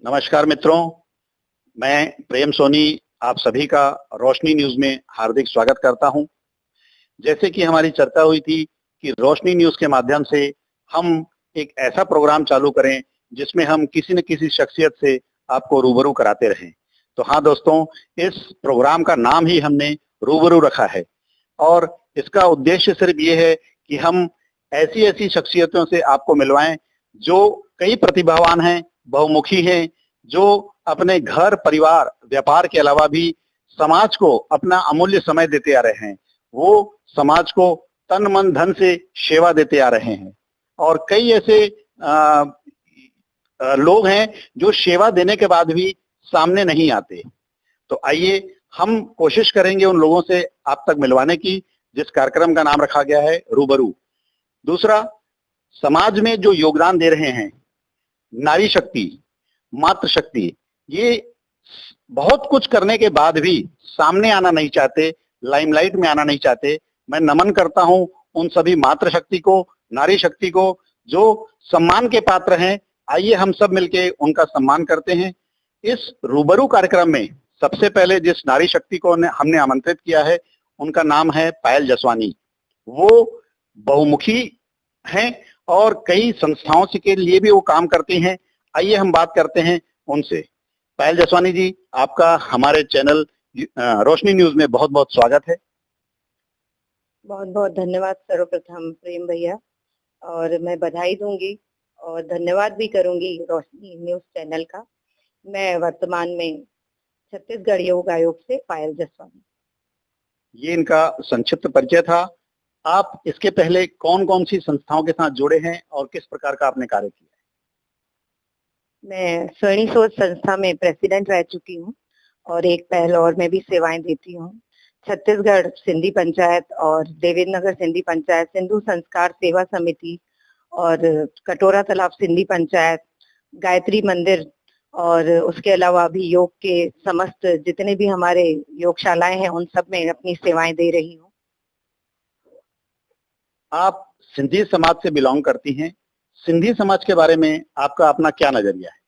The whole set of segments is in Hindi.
नमस्कार मित्रों, मैं प्रेम सोनी आप सभी का रोशनी न्यूज में हार्दिक स्वागत करता हूं। जैसे कि हमारी चर्चा हुई थी कि रोशनी न्यूज के माध्यम से हम एक ऐसा प्रोग्राम चालू करें जिसमें हम किसी न किसी शख्सियत से आपको रूबरू कराते रहें। तो हाँ दोस्तों, इस प्रोग्राम का नाम ही हमने रूबरू रखा है और इसका उद्देश्य सिर्फ ये है कि हम ऐसी ऐसी शख्सियतों से आपको मिलवाएं जो कई प्रतिभावान हैं, बहुमुखी हैं, जो अपने घर, परिवार, व्यापार के अलावा भी समाज को अपना अमूल्य समय देते आ रहे हैं। वो समाज को तन, मन, धन से सेवा देते आ रहे हैं और कई ऐसे लोग हैं जो सेवा देने के बाद भी सामने नहीं आते। तो आइए हम कोशिश करेंगे उन लोगों से आप तक मिलवाने की, जिस कार्यक्रम का नाम रखा गया है रूबरू। दूसरा, समाज में जो योगदान दे रहे हैं, नारी शक्ति, मातृशक्ति, ये बहुत कुछ करने के बाद भी सामने आना नहीं चाहते, लाइमलाइट में आना नहीं चाहते। मैं नमन करता हूं उन सभी मातृशक्ति को, नारी शक्ति को जो सम्मान के पात्र हैं। आइए हम सब मिलके उनका सम्मान करते हैं। इस रूबरू कार्यक्रम में सबसे पहले जिस नारी शक्ति को हमने आमंत्रित किया है, उनका नाम है पायल जसवानी। वो बहुमुखी हैं और कई संस्थाओं के लिए भी वो काम करती हैं। आइए हम बात करते हैं उनसे। पायल जसवानी जी, आपका हमारे चैनल रोशनी न्यूज में बहुत बहुत स्वागत है। बहुत बहुत धन्यवाद सर्वप्रथम प्रेम भैया, और मैं बधाई दूंगी और धन्यवाद भी करूंगी रोशनी न्यूज चैनल का। मैं वर्तमान में छत्तीसगढ़ योग आयोग से पायल जसवानी। ये इनका संक्षिप्त परिचय था। आप इसके पहले कौन कौन सी संस्थाओं के साथ जुड़े हैं और किस प्रकार का आपने कार्य किया है? मैं स्वर्णी सोच संस्था में प्रेसिडेंट रह चुकी हूँ और एक पहल और मैं भी सेवाएं देती हूँ। छत्तीसगढ़ सिंधी पंचायत और देवेंद्र नगर सिंधी पंचायत, सिंधु संस्कार सेवा समिति और कटोरा तालाब सिंधी पंचायत, गायत्री मंदिर और उसके अलावा भी योग के समस्त जितने भी हमारे योगशालाएं हैं उन सब में अपनी सेवाएं दे रही हूँ। आप सिंधी समाज से बिलोंग करती हैं। सिंधी समाज के बारे में आपका अपना क्या नजरिया है?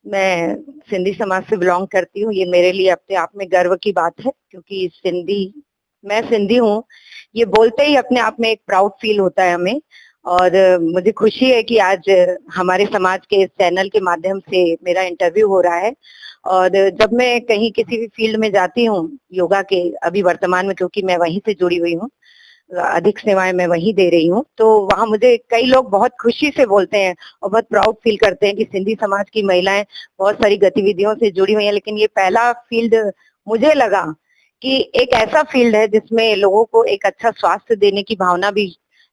मैं सिंधी समाज से बिलोंग करती हूँ, ये मेरे लिए अपने आप में गर्व की बात है, क्योंकि मैं सिंधी हूँ, ये बोलते ही अपने आप में एक प्राउड फील होता है हमें। और मुझे खुशी है कि आज हमारे समाज के इस चैनल के माध्यम से मेरा इंटरव्यू हो रहा है। और जब मैं कहीं किसी भी फील्ड में जाती हूँ योगा के, अभी वर्तमान में क्योंकि मैं वहीं से जुड़ी हुई हूँ, अधिक सेवाएं मैं वहीं दे रही हूँ, तो वहाँ मुझे कई लोग बहुत खुशी से बोलते हैं और बहुत प्राउड फील करते हैं कि सिंधी समाज की महिलाएं बहुत सारी गतिविधियों से जुड़ी हुई हैं। लेकिन ये पहला फील्ड मुझे लगा कि एक ऐसा फील्ड है जिसमें लोगों को एक अच्छा स्वास्थ्य देने की भावना भी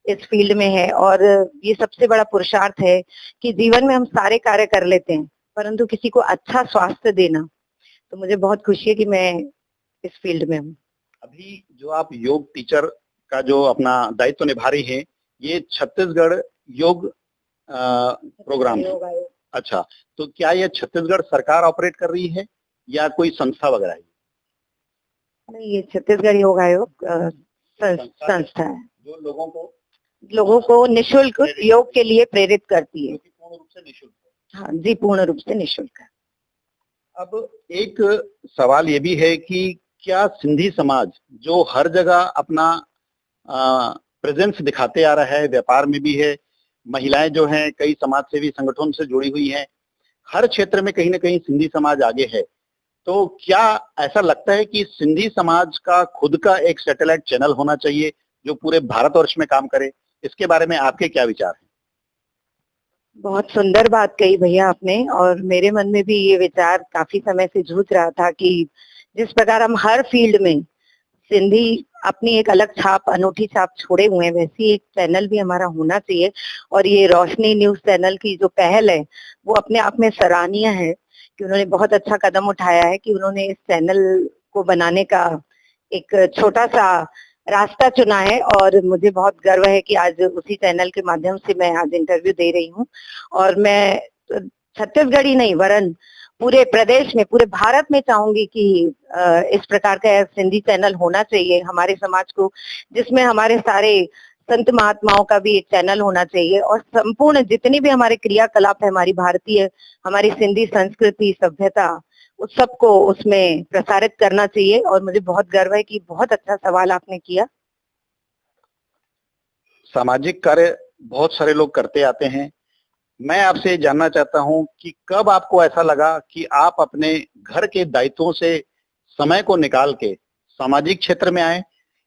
इस फील्ड में है। और ये सबसे बड़ा पुरुषार्थ है कि जीवन में हम सारे कार्य कर लेते हैं, परंतु किसी को अच्छा स्वास्थ्य देना, तो मुझे बहुत खुशी है कि मैं इस फील्ड में हूँ। अभी जो आप योग टीचर का जो अपना दायित्व निभा रही हैं, ये छत्तीसगढ़ योग प्रोग्राम है। अच्छा, तो क्या ये छत्तीसगढ़ सरकार ऑपरेट कर रही है या कोई संस्था वगैरह है? नहीं, ये छत्तीसगढ़ योग आयोग संस्था है जो लोगों को निःशुल्क योग के लिए प्रेरित करती है। पूर्ण रूप से निःशुल्क है। हाँ जी, पूर्ण रूप से निःशुल्क है। अब एक सवाल ये भी है कि क्या सिंधी समाज जो हर जगह अपना प्रेजेंस दिखाते आ रहा है, व्यापार में भी है, महिलाएं जो हैं कई समाज सेवी संगठन से जुड़ी हुई हैं, हर क्षेत्र में कहीं ना कहीं सिंधी समाज आगे है, तो क्या ऐसा लगता है कि सिंधी समाज का खुद का एक सैटेलाइट चैनल होना चाहिए जो पूरे भारतवर्ष में काम करे? इसके बारे में आपके क्या विचार हैं? बहुत सुंदर बात कही भैया आपने, और मेरे मन में भी ये विचार काफी समय से जूझ रहा था कि जिस प्रकार हम हर फील्ड में सिंधी अपनी एक अलग छाप, अनूठी छाप छोड़े हुए हैं, वैसी एक चैनल भी हमारा होना चाहिए। और ये रोशनी न्यूज चैनल की जो पहल है वो अपने आप में सराहनीय है कि उन्होंने बहुत अच्छा कदम उठाया है कि उन्होंने इस चैनल को बनाने का एक छोटा सा रास्ता चुना है। और मुझे बहुत गर्व है कि आज उसी चैनल के माध्यम से मैं आज इंटरव्यू दे रही हूँ। और मैं छत्तीसगढ़ ही नहीं वरन पूरे प्रदेश में, पूरे भारत में चाहूंगी कि इस प्रकार का सिंधी चैनल होना चाहिए हमारे समाज को, जिसमें हमारे सारे संत महात्माओं का भी एक चैनल होना चाहिए और संपूर्ण जितनी भी हमारे क्रियाकलाप है, हमारी भारतीय, हमारी सिंधी संस्कृति सभ्यता, उस सबको उसमें प्रसारित करना चाहिए। और मुझे बहुत गर्व है कि बहुत अच्छा सवाल आपने किया। सामाजिक कार्य बहुत सारे लोग करते आते हैं। मैं आपसे जानना चाहता हूं कि कब आपको ऐसा लगा कि आप अपने घर के दायित्वों से समय को निकाल के सामाजिक क्षेत्र में आए?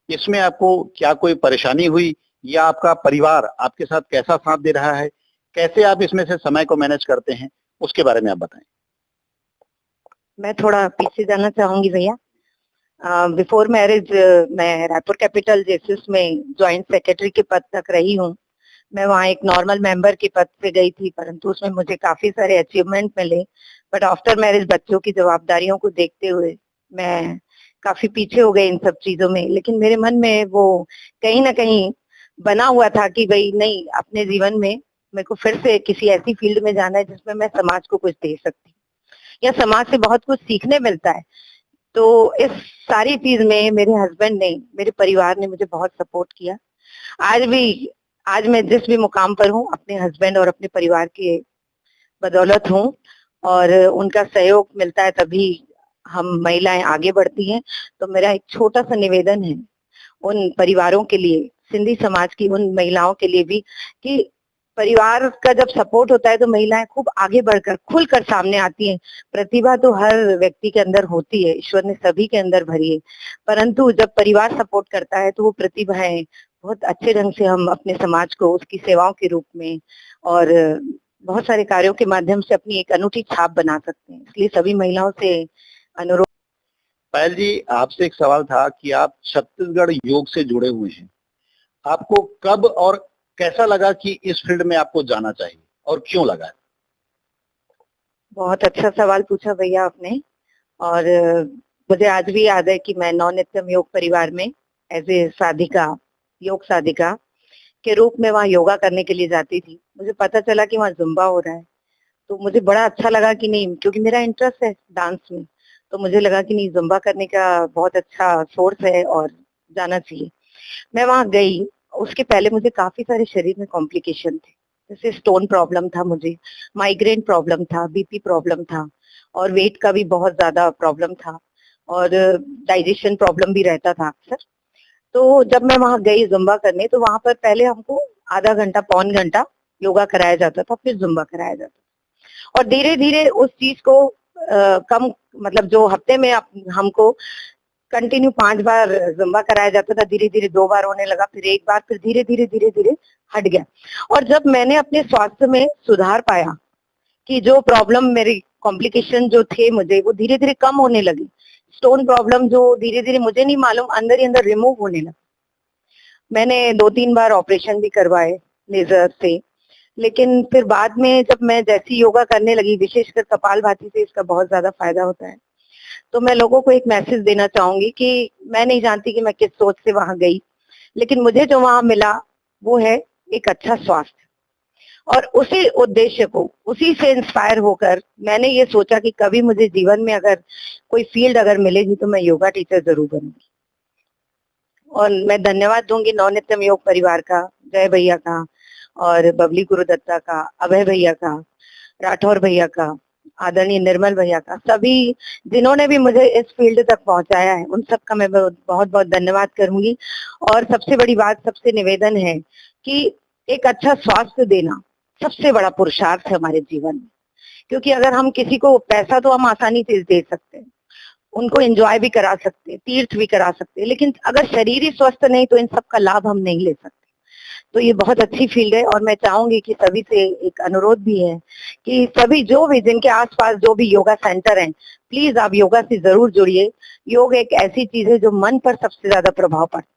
इसमें आपको क्या कोई परेशानी हुई या आपका परिवार आपके साथ कैसा साथ दे रहा है? कैसे आप इसमें से समय को मैनेज करते हैं? उसके बारे में आप बताएं। मैं थोड़ा पीछे जाना चाहूंगी भैया। बिफोर मैरिज मैं रायपुर कैपिटल जेसिस में ज्वाइंट सेक्रेटरी के पद तक रही हूँ। मैं वहाँ एक नॉर्मल मेंबर के पद पे गई थी, परंतु उसमें मुझे काफी सारे अचीवमेंट मिले। बट आफ्टर मैरिज बच्चों की जवाबदारियों को देखते हुए मैं काफी पीछे हो गई इन सब चीजों में। लेकिन मेरे मन में वो कहीं ना कहीं बना हुआ था कि भाई नहीं, अपने जीवन में मेरे को फिर से किसी ऐसी फील्ड में जाना है जिसमें मैं समाज को कुछ दे सकती हूँ या समाज से बहुत कुछ सीखने मिलता है। तो इस सारी चीज में मेरे हस्बैंड ने, मेरे परिवार ने मुझे बहुत सपोर्ट किया। आज मैं जिस भी मुकाम पर हूँ अपने हस्बैंड और अपने परिवार के बदौलत हूँ और उनका सहयोग मिलता है तभी हम महिलाएं आगे बढ़ती हैं। तो मेरा एक छोटा सा निवेदन है उन परिवारों के लिए, सिंधी समाज की उन महिलाओं के लिए भी, कि परिवार का जब सपोर्ट होता है तो महिलाएं खूब आगे बढ़कर खुलकर सामने आती हैं। प्रतिभा तो हर व्यक्ति के अंदर होती है, ईश्वर ने सभी के अंदर भरी है, परंतु जब परिवार सपोर्ट करता है तो वो प्रतिभाएं बहुत अच्छे ढंग से हम अपने समाज को उसकी सेवाओं के रूप में और बहुत सारे कार्यों के माध्यम से अपनी एक अनूठी छाप बना सकते हैं। इसलिए सभी महिलाओं से अनुरोध। पायल जी, आपसे एक सवाल था कि आप छत्तीसगढ़ योग से जुड़े हुए हैं। आपको कब और कैसा लगा कि इस फील्ड में आपको जाना चाहिए और क्यों लगा? बहुत अच्छा सवाल पूछा भैया आपने। और मुझे आज भी याद है कि मैं नवनित्यम योग परिवार में एज ए साधिका, योग साधिका के रूप में वहाँ योगा करने के लिए जाती थी। मुझे पता चला कि वहाँ जुम्बा हो रहा है, तो मुझे बड़ा अच्छा लगा कि नहीं, क्योंकि मेरा इंटरेस्ट है डांस में, तो मुझे लगा कि नहीं, जुम्बा करने का बहुत अच्छा सोर्स है और जाना चाहिए। मैं वहाँ गई। उसके पहले मुझे काफी सारे शरीर में कॉम्प्लिकेशन थे, जैसे स्टोन प्रॉब्लम था मुझे, माइग्रेन प्रॉब्लम था, बीपी प्रॉब्लम था और वेट का भी बहुत ज्यादा प्रॉब्लम था और डाइजेशन प्रॉब्लम भी रहता था अक्सर। तो जब मैं वहां गई जुम्बा करने, तो वहां पर पहले हमको आधा घंटा पौन घंटा योगा कराया जाता था, फिर जुम्बा कराया जाता था और धीरे धीरे उस चीज को कम, मतलब जो हफ्ते में हमको कंटिन्यू 5 बार जुम्बा कराया जाता था, धीरे धीरे 2 बार होने लगा, फिर 1 बार, फिर धीरे धीरे हट गया। और जब मैंने अपने स्वास्थ्य में सुधार पाया कि जो प्रॉब्लम, मेरी कॉम्प्लिकेशन जो थे मुझे, वो धीरे धीरे कम होने लगी, स्टोन प्रॉब्लम जो धीरे धीरे मुझे नहीं मालूम अंदर ही अंदर रिमूव होने लगा। मैंने 2-3 बार ऑपरेशन भी करवाए लेजर से, लेकिन फिर बाद में जब मैं जैसी योगा करने लगी, विशेषकर कपालभाति से इसका बहुत ज्यादा फायदा होता है। तो मैं लोगों को एक मैसेज देना चाहूंगी कि मैं नहीं जानती कि मैं किस सोच से वहां गई, लेकिन मुझे जो वहां मिला वो है एक अच्छा स्वास्थ्य। और उसी उद्देश्य को, उसी से इंस्पायर होकर मैंने ये सोचा कि कभी मुझे जीवन में अगर कोई फील्ड अगर मिलेगी तो मैं योगा टीचर जरूर बनूंगी। और मैं धन्यवाद दूंगी नवनित्यम योग परिवार का, जय भैया का और बबली गुरुदत्ता का, अभय भैया का, राठौर भैया का, आदरणीय निर्मल भैया का, सभी जिन्होंने भी मुझे इस फील्ड तक पहुंचाया है, उन सब का मैं बहुत बहुत धन्यवाद करूंगी। और सबसे बड़ी बात, सबसे निवेदन है कि एक अच्छा स्वास्थ्य देना सबसे बड़ा पुरुषार्थ है हमारे जीवन में। क्योंकि अगर हम किसी को, पैसा तो हम आसानी से दे सकते हैं, उनको एंजॉय भी करा सकते हैं, तीर्थ भी करा सकते हैं, लेकिन अगर शरीर ही स्वस्थ नहीं तो इन सब का लाभ हम नहीं ले सकते। तो ये बहुत अच्छी फील्ड है और मैं चाहूंगी कि सभी से एक अनुरोध भी है कि सभी जो भी, जिनके आसपास जो भी योगा सेंटर हैं, प्लीज आप योगा से जरूर जुड़िए। योग एक ऐसी चीज है जो मन पर सबसे ज्यादा प्रभाव पड़ता है।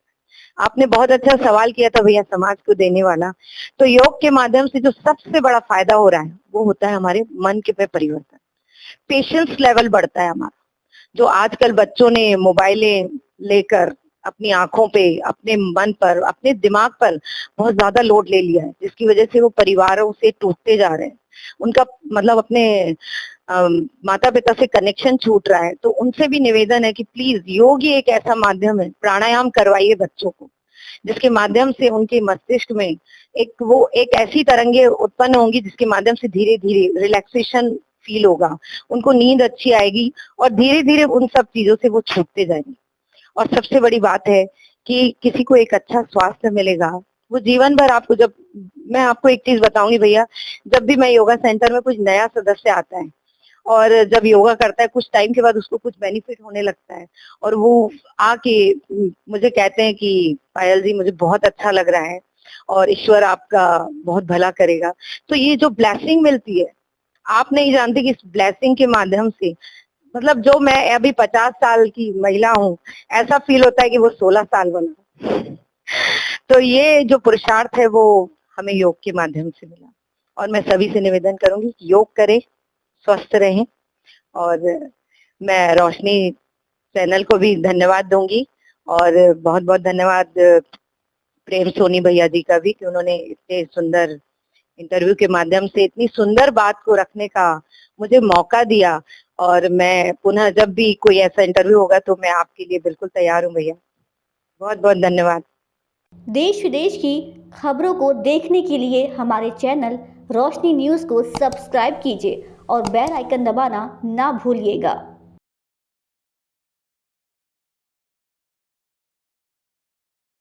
आपने बहुत अच्छा सवाल किया था भैया, समाज को देने वाला। तो योग के माध्यम से जो सबसे बड़ा फायदा हो रहा है वो होता है हमारे मन के पे परिवर्तन, पेशेंस लेवल बढ़ता है हमारा। जो आजकल बच्चों ने मोबाइलें लेकर अपनी आंखों पे, अपने मन पर, अपने दिमाग पर बहुत ज्यादा लोड ले लिया है, जिसकी वजह से वो परिवारों से टूटते जा रहे हैं। उनका मतलब अपने माता पिता से कनेक्शन छूट रहा है। तो उनसे भी निवेदन है कि प्लीज योग ही एक ऐसा माध्यम है, प्राणायाम करवाइए बच्चों को, जिसके माध्यम से उनके मस्तिष्क में एक ऐसी तरंगे उत्पन्न होंगी जिसके माध्यम से धीरे धीरे रिलैक्सेशन फील होगा, उनको नींद अच्छी आएगी और धीरे धीरे उन सब चीजों से वो छूटते जाएंगे। और सबसे बड़ी बात है कि किसी को एक अच्छा स्वास्थ्य मिलेगा, वो जीवन भर आपको मैं आपको एक चीज बताऊंगी भैया, जब भी मैं योगा सेंटर में कुछ नया सदस्य आता है और जब योगा करता है कुछ टाइम के बाद उसको कुछ बेनिफिट होने लगता है और वो आके मुझे कहते हैं कि पायल जी मुझे बहुत अच्छा लग रहा है और ईश्वर आपका बहुत भला करेगा। तो ये जो ब्लेसिंग मिलती है, आप नहीं जानते कि इस ब्लेसिंग के माध्यम से मतलब जो मैं अभी 50 साल की महिला हूँ, ऐसा फील होता है कि वो 16 साल वाला। तो ये जो पुरुषार्थ है वो हमें योग के माध्यम से मिला और मैं सभी से निवेदन करूंगी कि योग करें, स्वस्थ रहें। और मैं रोशनी चैनल को भी धन्यवाद दूंगी और बहुत बहुत धन्यवाद प्रेम सोनी भैया जी का भी कि उन्होंने इतने सुंदर इंटरव्यू के माध्यम से इतनी सुंदर बात को रखने का मुझे मौका दिया। और मैं पुनः जब भी कोई ऐसा इंटरव्यू होगा तो मैं आपके लिए बिल्कुल तैयार हूँ भैया। बहुत बहुत धन्यवाद। देश विदेश की खबरों को देखने के लिए हमारे चैनल रोशनी न्यूज़ को सब्सक्राइब कीजिए और बेल आइकन दबाना ना भूलिएगा।